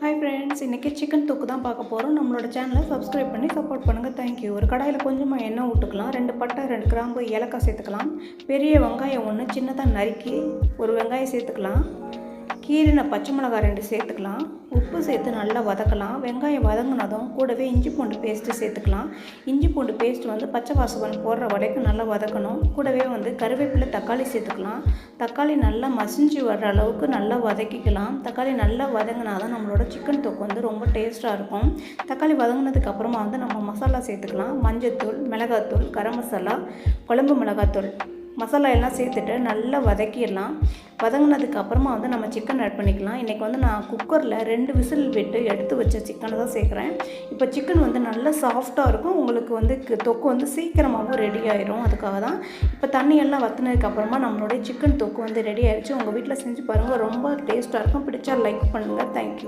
Hi friends, இன்றைக்கி chicken தொக்கு தான் பார்க்க போகிறோம். நம்மளோட சேனலை சப்ஸ்கிரைப் பண்ணி சப்போர்ட் பண்ணுங்கள். தேங்க்யூ. ஒரு கடாயில் கொஞ்சமாக எண்ணெய் விட்டுக்கலாம். 2 பட்டை, 2 கிராம்பு, ஏலக்காய் சேர்த்துக்கலாம். பெரிய வெங்காயம் 1 சின்னதாக நறுக்கி ஒரு வெங்காயம் சேர்த்துக்கலாம். கீரின பச்சை மிளகாய் 2 சேர்த்துக்கலாம். உப்பு சேர்த்து நல்லா வதக்கலாம். வெங்காயம் வதங்கினதும் கூடவே இஞ்சி பூண்டு பேஸ்ட்டு சேர்த்துக்கலாம். இஞ்சி பூண்டு பேஸ்ட்டு பச்சை வாசனை போடுற வரைக்கும் நல்லா வதக்கணும். கூடவே கருவேப்பிலை, தக்காளி சேர்த்துக்கலாம். தக்காளி நல்லா மசிஞ்சு வர்ற அளவுக்கு நல்லா வதக்கிக்கலாம். தக்காளி நல்லா வதங்கினா தான் நம்மளோட சிக்கன் தொக்கு ரொம்ப டேஸ்ட்டாக இருக்கும். தக்காளி வதங்கினதுக்கு அப்புறமா நம்ம மசாலா சேர்த்துக்கலாம். மஞ்சள்தூள், மிளகாத்தூள், கரம் மசாலா, குழம்பு மிளகாத்தூள், மசாலா எல்லாம் சேர்த்துட்டு நல்லா வதக்கிடலாம். வதங்கினதுக்கு அப்புறமா நம்ம சிக்கன் ஆட் பண்ணிக்கலாம். இன்றைக்கி நான் குக்கரில் 2 விசில் விட்டு எடுத்து வச்ச சிக்கனை தான் சேர்க்குறேன். இப்போ சிக்கன் நல்லா சாஃப்டாக இருக்கும். உங்களுக்கு தொக்கு சீக்கிரமாகவும் ரெடி ஆயிரும். அதுக்காக தான் இப்போ தண்ணியெல்லாம் வற்றினதுக்கப்புறமா நம்மளுடைய சிக்கன் தொக்கு ரெடி ஆயிடுச்சு. உங்கள் வீட்டில் செஞ்சு பாருங்கள், ரொம்ப டேஸ்ட்டாக இருக்கும். பிடிச்சா லைக் பண்ணுங்கள். தேங்க்யூ.